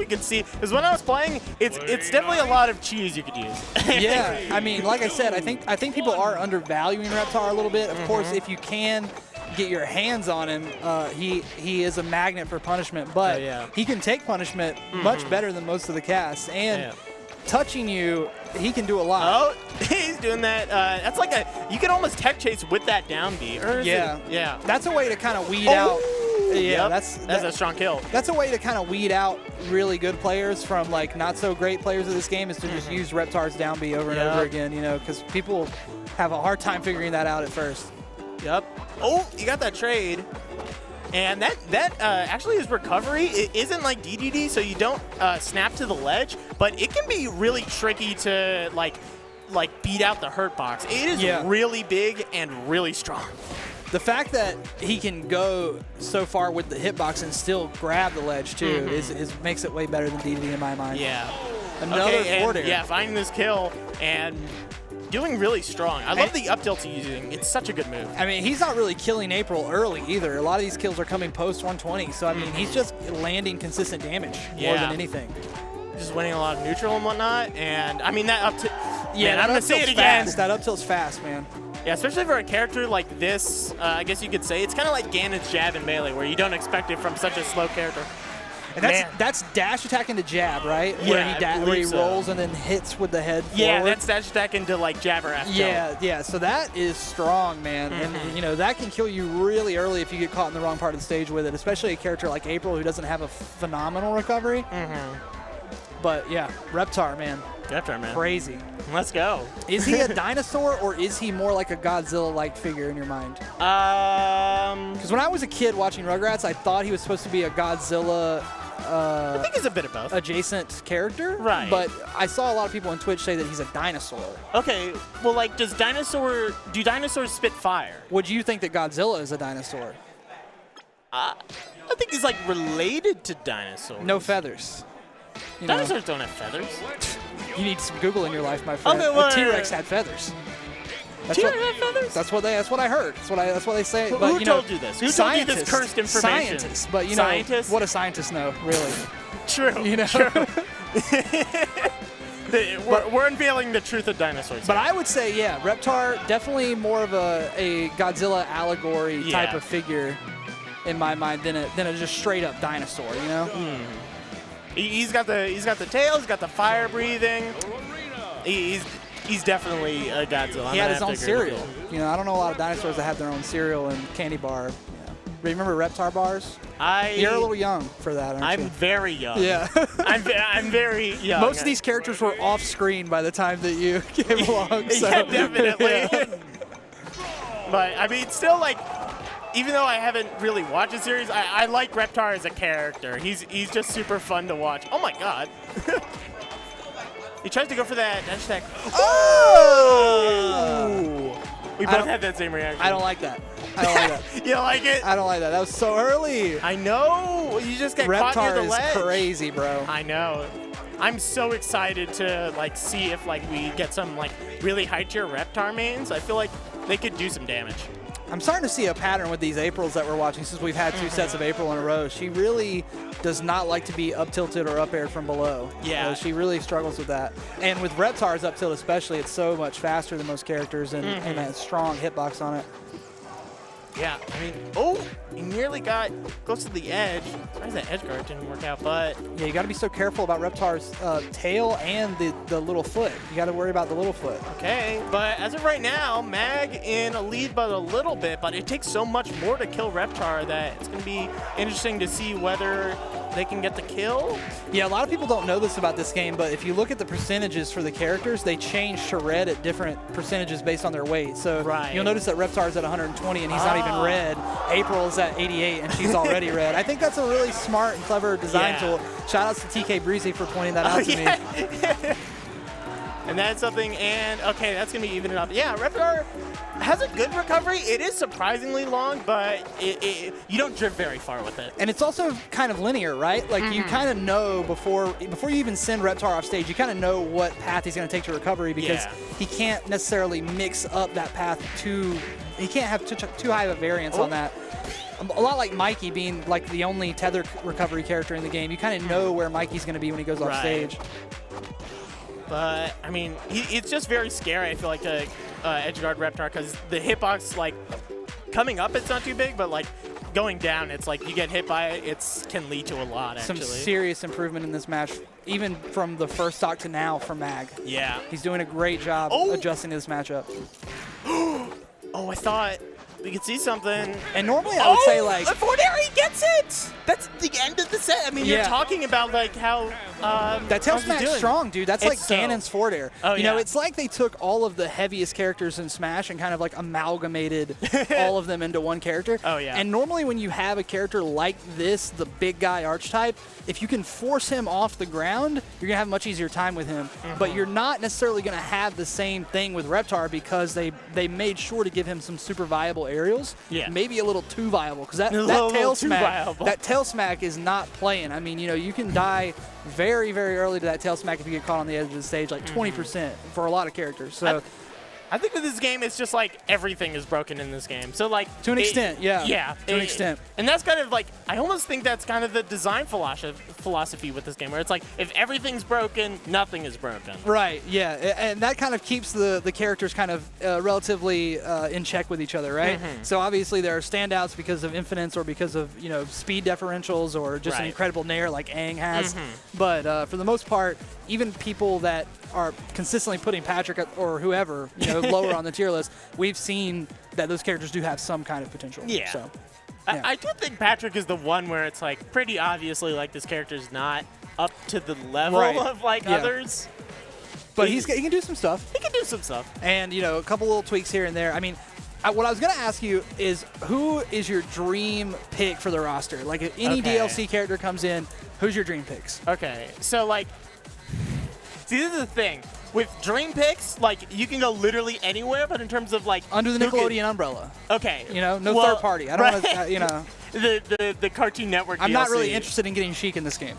you can see, because when I was playing, it's definitely a lot of cheese you could use. Yeah, I mean, like I said, I think people are undervaluing Reptar a little bit. Of course, if you can get your hands on him, he is a magnet for punishment, but he can take punishment much better than most of the cast. And touching you, he can do a lot. Oh, he's doing that. That's like you can almost tech chase with that down B. Yeah. That's a way to kind of weed out. Yeah, that's a strong kill. That's a way to kind of weed out really good players from like not so great players of this game, is to just use Reptar's down B over and over again, you know, because people have a hard time figuring that out at first. Yep. Oh, you got that trade. And that actually his recovery, it isn't like DDD, so you don't snap to the ledge, but it can be really tricky to like beat out the hurt box. It is really big and really strong. The fact that he can go so far with the hitbox and still grab the ledge too is makes it way better than DDD in my mind. Yeah. Another forward air. Yeah, finding this kill and doing really strong. I love the up tilt he's using. It's such a good move. I mean, he's not really killing April early either. A lot of these kills are coming post 120, so I mean, he's just landing consistent damage more than anything. Just winning a lot of neutral and whatnot, and I mean that up tilt. Yeah, I'm gonna say it again. That up tilt's fast, man. Yeah, especially for a character like this, I guess you could say it's kind of like Ganon's jab in Melee, where you don't expect it from such a slow character. And that's dash attack into jab, right? Yeah, where he rolls and then hits with the head forward. Yeah, that's dash attack into like jabber after. Yeah. So that is strong, man. And you know that can kill you really early if you get caught in the wrong part of the stage with it. Especially a character like April who doesn't have a phenomenal recovery. But yeah, Reptar, man. Reptar, man. Crazy. Let's go. Is he a dinosaur or is he more like a Godzilla-like figure in your mind? Because when I was a kid watching Rugrats, I thought he was supposed to be a Godzilla. I think he's a bit of both. Adjacent character. Right. But I saw a lot of people on Twitch say that he's a dinosaur. Okay. Well, like, do dinosaurs spit fire? Would you think that Godzilla is a dinosaur? I think he's like related to dinosaurs. No feathers. Dinosaurs don't have feathers. You need some Google in your life, my friend. Okay, well, T-Rex had feathers. T-Rex had feathers? That's what I heard. That's what they say. Who told you this? Who told you this cursed information? Scientists, but you know, what do scientists know, really? True. You know. True. We're unveiling the truth of dinosaurs. But I would say, yeah, Reptar definitely more of a Godzilla allegory type of figure in my mind than a just straight up dinosaur. You know. He's got the tail. He's got the fire breathing. He's definitely a Godzilla. He had his own cereal. You know, I don't know a lot of dinosaurs that have their own cereal and candy bar. Remember Reptar bars? You're a little young for that, aren't you? I'm very young. Yeah. I'm very young. Most of these characters were off screen by the time that you came along. So. Yeah, definitely. But I mean, still, like, even though I haven't really watched the series, I like Reptar as a character. He's just super fun to watch. Oh my god. He tries to go for that hashtag. Oh! We both had that same reaction. I don't like that. I don't like that. You don't like it? I don't like that. That was so early. I know. You just got caught near the ledge. Reptar is crazy, bro. I know. I'm so excited to like see if like we get some like really high tier Reptar mains. I feel like they could do some damage. I'm starting to see a pattern with these Aprils that we're watching since we've had two sets of April in a row. She really does not like to be up tilted or up aired from below. Yeah. She really struggles with that. And with Reptar's up tilt especially, it's so much faster than most characters and that strong hitbox on it. Yeah, I mean, he nearly got close to the edge. Surprised that edge guard didn't work out, but... Yeah, you got to be so careful about Reptar's tail and the little foot. You got to worry about the little foot. Okay, but as of right now, Mag in a lead but a little bit, but it takes so much more to kill Reptar that it's going to be interesting to see whether they can get the kill. Yeah, a lot of people don't know this about this game, but if you look at the percentages for the characters, they change to red at different percentages based on their weight. So you'll notice that Reptar's at 120 and he's not even red. April's at 88 and she's already red. I think that's a really smart and clever design tool. Shout outs to TK Breezy for pointing that out to me. And that's something, and okay, that's going to be even up. Yeah, Reptar has a good recovery. It is surprisingly long, but you don't drift very far with it. And it's also kind of linear, right? Like you kind of know before you even send Reptar off stage, you kind of know what path he's going to take to recovery because he can't necessarily mix up that path he can't have too high of a variance on that. a lot like Mikey being like the only tether recovery character in the game. You kind of know where Mikey's going to be when he goes off stage. But, I mean, it's just very scary, I feel like, to edge guard Reptar, because the hitbox, like, coming up, it's not too big, but, like, going down, it's like you get hit by it, it can lead to a lot, actually. Some serious improvement in this match, even from the first stock to now for Mag. Yeah. He's doing a great job adjusting to this matchup. Oh, I thought we could see something. And normally I would say, like... forward air, he gets it! That's the end of the set. I mean, you're talking about, like, how... that tail smack's strong, dude. That's like so, Ganon's forward air. Oh, you know, it's like they took all of the heaviest characters in Smash and kind of, like, amalgamated all of them into one character. Oh, yeah. And normally when you have a character like this, the big guy archetype, if you can force him off the ground, you're going to have a much easier time with him. But you're not necessarily going to have the same thing with Reptar because they made sure to give him some super viable aerials. Yeah. Maybe a little too viable because that tail smack is not playing. I mean, you know, you can die very, very early to that tail smack if you get caught on the edge of the stage, like 20% for a lot of characters. So I think with this game, it's just like everything is broken in this game. So like to an extent, yeah, to an extent. And that's kind of like I almost think that's kind of the design philosophy with this game, where it's like if everything's broken, nothing is broken. Right. Yeah, and that kind of keeps the characters kind of relatively in check with each other, right? So obviously there are standouts because of infinites or because of speed differentials or just an incredible nair like Aang has. But for the most part, even people that are consistently putting Patrick or whoever lower on the tier list, we've seen that those characters do have some kind of potential. Yeah. So, I do think Patrick is the one where it's like pretty obviously like this character's not up to the level of like others. But he can do some stuff. He can do some stuff. And a couple little tweaks here and there. I mean, what I was going to ask you is who is your dream pick for the roster? Like if any DLC character comes in, who's your dream picks? Okay. So like see, this is the thing. With dream picks, like, you can go literally anywhere, but in terms of, like... Under the Nickelodeon umbrella. Okay. No third party. I don't want to, the Cartoon Network I'm DLC. not really interested in getting Sheik in this game.